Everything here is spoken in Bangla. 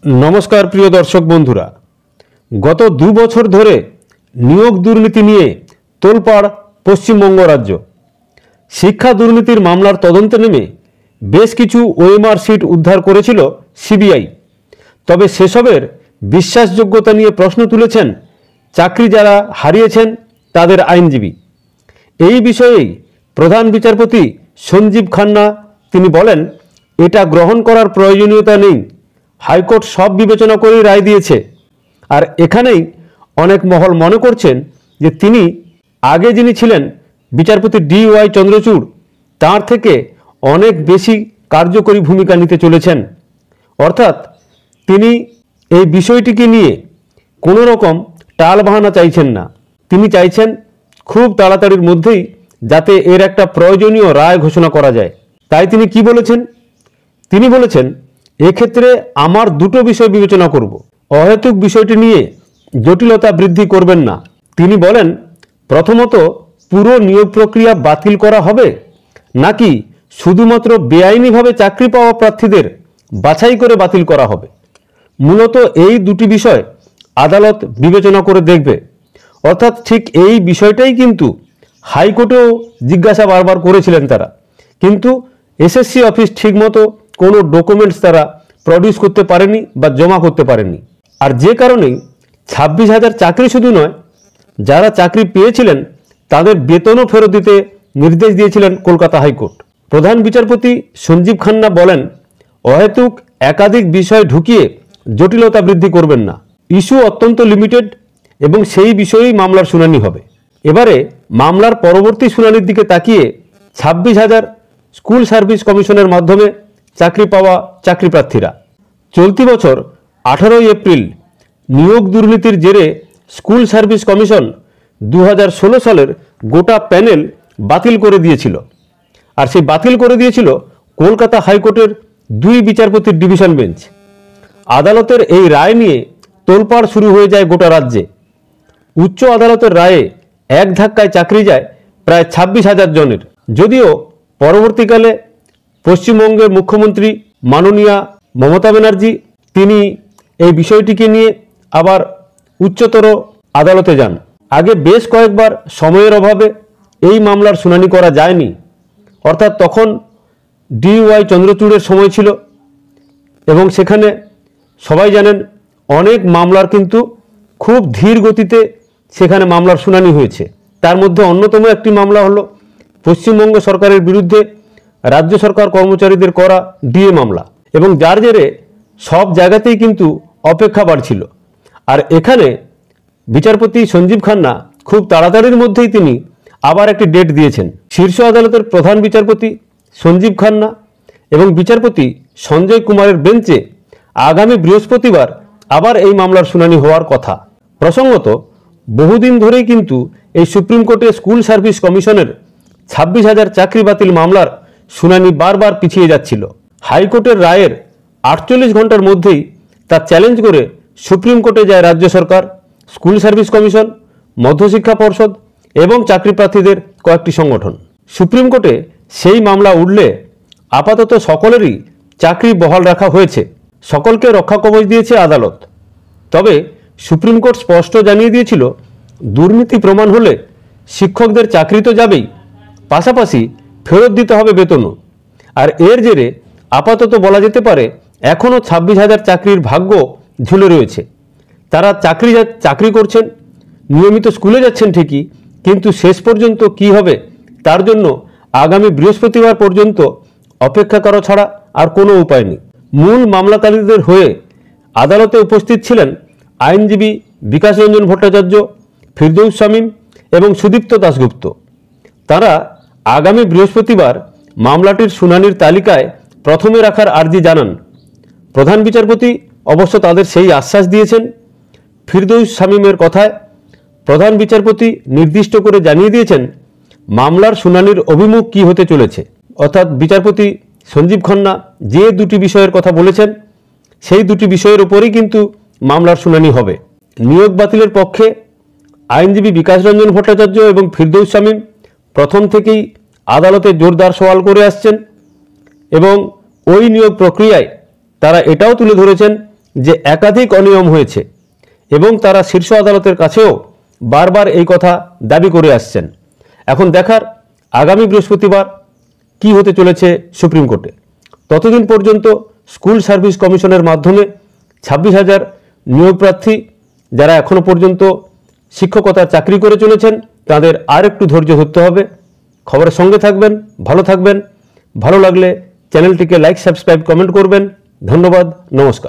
नमस्कार प्रिय दर्शक बंधुरा गत 2 बछर धरे नियोग दुर्नीति निये तोलपाड़ पश्चिमबंग राज्य शिक्षा दुर्नीतिर मामलार तदन्ते नेमे बेश किछु ओएमआर सीट उद्धार करेछिलो सीबीआई। तबे सेसबेर विश्वासयोग्यता निये प्रश्न तुलेछेन चाकरी जारा हारिয়েছেন तादेर आईनजीबी। এই বিষয়েই प्रधान বিচারপতি সঞ্জীব খান্না তিনি বলেন, এটা গ্রহণ করার প্রয়োজনীয়তা নেই, হাইকোর্ট সব বিবেচনা করে রায় দিয়েছে। আর এখানেই অনেক মহল মনে করছেন যে তিনি আগে যিনি ছিলেন বিচারপতি DY চন্দ্রচূড় তার থেকে অনেক বেশি কার্যকরী ভূমিকা নিতে চলেছেন। অর্থাৎ তিনি এই বিষয়টিকে নিয়ে কোনো রকম টালবাহানা চাইছেন না, তিনি চাইছেন খুব তাড়াতাড়ির মধ্যেই যাতে এর একটা প্রয়োজনীয় রায় ঘোষণা করা যায়। তাই তিনি কি বলেছেন? তিনি বলেছেন, এক্ষেত্রে আমার দুটো বিষয় বিবেচনা করব, অহেতুক বিষয়টি নিয়ে জটিলতা বৃদ্ধি করবেন না। তিনি বলেন, প্রথমত পুরো নিয়োগ প্রক্রিয়া বাতিল করা হবে নাকি শুধুমাত্র বেআইনিভাবে চাকরি পাওয়া প্রার্থীদের বাছাই করে বাতিল করা হবে। মূলত এই দুটি বিষয় আদালত বিবেচনা করে দেখবে। অর্থাৎ ঠিক এই বিষয়টাই কিন্তু হাইকোর্টেও জিজ্ঞাসা বারবার করেছিলেন তারা, কিন্তু এসএসসি অফিস ঠিকমতো কোনো ডকুমেন্টস তারা প্রডিউস করতে পারেনি বা জমা করতে পারেনি। আর যে কারণেই 26,000 চাকরি শুধু নয়, যারা চাকরি পেয়েছিলেন তাদের বেতনও ফেরত দিতে নির্দেশ দিয়েছিলেন কলকাতা হাইকোর্ট। প্রধান বিচারপতি সঞ্জীব খান্না বলেন, অহেতুক একাধিক বিষয় ঢুকিয়ে জটিলতা বৃদ্ধি করবেন না, ইস্যু অত্যন্ত লিমিটেড এবং সেই বিষয়েই মামলার শুনানি হবে। এবারে মামলার পরবর্তী শুনানির দিকে তাকিয়ে 26,000 স্কুল সার্ভিস কমিশনের মাধ্যমে চাকরি পাওয়া চাকরি প্রার্থীরা চলতি বছর 18 এপ্রিল নিয়োগ দুর্নীতির জেরে স্কুল সার্ভিস কমিশন 2016 সালের গোটা প্যানেল বাতিল করে দিয়েছিল। আর সেই বাতিল করে দিয়েছিল কলকাতা হাইকোর্টের 2 বিচারপতির ডিভিশন বেঞ্চ। আদালতের এই রায় নিয়ে তোলপাড় শুরু হয়ে যায় গোটা রাজ্যে। উচ্চ আদালতের রায়ে এক ধাক্কায় চাকরি যায় প্রায় 26,000 জনের। যদিও পরবর্তীকালে পশ্চিমবঙ্গের মুখ্যমন্ত্রী মাননীয়া মমতা ব্যানার্জি তিনি এই বিষয়টিকে নিয়ে আবার উচ্চতর আদালতে যান। আগে বেশ কয়েকবার সময়ের অভাবে এই মামলার শুনানি করা যায়নি। অর্থাৎ তখন DY চন্দ্রচূড়ের সময় ছিল এবং সেখানে সবাই জানেন অনেক মামলার কিন্তু খুব ধীর গতিতে সেখানে মামলার শুনানি হয়েছে। তার মধ্যে অন্যতম একটি মামলা হলো পশ্চিমবঙ্গ সরকারের বিরুদ্ধে রাজ্য সরকার কর্মচারীদের করা DA মামলা, এবং যার জেরে সব জায়গাতেই কিন্তু অপেক্ষা বাড়ছিল। আর এখানে বিচারপতি সঞ্জীব খান্না খুব তাড়াতাড়ির মধ্যেই তিনি আবার একটি ডেট দিয়েছেন। শীর্ষ আদালতের প্রধান বিচারপতি সঞ্জীব খান্না এবং বিচারপতি সঞ্জয় কুমারের বেঞ্চে আগামী বৃহস্পতিবার আবার এই মামলার শুনানি হওয়ার কথা। প্রসঙ্গত বহুদিন ধরেই কিন্তু এই সুপ্রিম কোর্টে স্কুল সার্ভিস কমিশনের 26,000 চাকরি বাতিল মামলার শুনানি বারবার পিছিয়ে যাচ্ছিল। হাইকোর্টের রায়ের 48 ঘন্টার মধ্যেই তা চ্যালেঞ্জ করে সুপ্রিম কোর্টে যায় রাজ্য সরকার, স্কুল সার্ভিস কমিশন, মধ্যশিক্ষা পর্ষদ এবং চাকরি প্রার্থীদের কয়েকটি সংগঠন। সুপ্রিম কোর্টে সেই মামলা উঠলে আপাতত সকলেরই চাকরি বহাল রাখা হয়েছে, সকলকে রক্ষা কবচ দিয়েছে আদালত। তবে সুপ্রিম কোর্ট স্পষ্ট জানিয়ে দিয়েছিল দুর্নীতি প্রমাণ হলে শিক্ষকদের চাকরি তো যাবেই, পাশাপাশি ফেরত দিতে হবে বেতনও। আর এর জেরে আপাতত বলা যেতে পারে এখনও 26,000 চাকরির ভাগ্য ঝুলে রয়েছে। তারা চাকরি করছেন, নিয়মিত স্কুলে যাচ্ছেন ঠিকই, কিন্তু শেষ পর্যন্ত কি হবে তার জন্য আগামী বৃহস্পতিবার পর্যন্ত অপেক্ষা করা ছাড়া আর কোনো উপায় নেই। মূল মামলাকারীদের হয়ে আদালতে উপস্থিত ছিলেন আইনজীবী বিকাশ রঞ্জন ভট্টাচার্য, ফিরদৌস শামীম এবং সুদীপ্ত দাশগুপ্ত। তারা আগামী বৃহস্পতিবার মামলাটির শুনানির তালিকায় প্রথমে রাখার আর্জি জানান। প্রধান বিচারপতি অবশ্য তাদের সেই আশ্বাস দিয়েছেন। ফিরদৌস শামীমের কথায় প্রধান বিচারপতি নির্দিষ্ট করে জানিয়ে দিয়েছেন মামলার শুনানির অভিমুখ কী হতে চলেছে। অর্থাৎ বিচারপতি সঞ্জীব খান্না যে দুটি বিষয়ের কথা বলেছেন সেই দুটি বিষয়ের উপরেই কিন্তু মামলার শুনানি হবে। নিয়োগ বাতিলের পক্ষে আইনজীবী বিকাশ রঞ্জন ভট্টাচার্য এবং ফিরদৌস শামীম প্রথম থেকেই আদালতে জোরদার সওয়াল করে আসছেন এবং ওই নিয়োগ প্রক্রিয়ায় তারা এটাও তুলে ধরেছেন যে একাধিক অনিয়ম হয়েছে এবং তারা শীর্ষ আদালতের কাছেও বারবার এই কথা দাবি করে আসছেন। এখন দেখার আগামী বৃহস্পতিবার কি হতে চলেছে সুপ্রিম কোর্টে। ততদিন পর্যন্ত স্কুল সার্ভিস কমিশনের মাধ্যমে 26,000 নিয়োগ প্রার্থী যারা এখনো পর্যন্ত শিক্ষকতার চাকরি করে চলেছেন তাদের আর একটু ধৈর্য ধরতে হবে। খবরের সঙ্গে থাকবেন, ভালো থাকবেন। ভালো লাগলে চ্যানেলটিকে লাইক, সাবস্ক্রাইব, কমেন্ট করবেন। ধন্যবাদ, নমস্কার।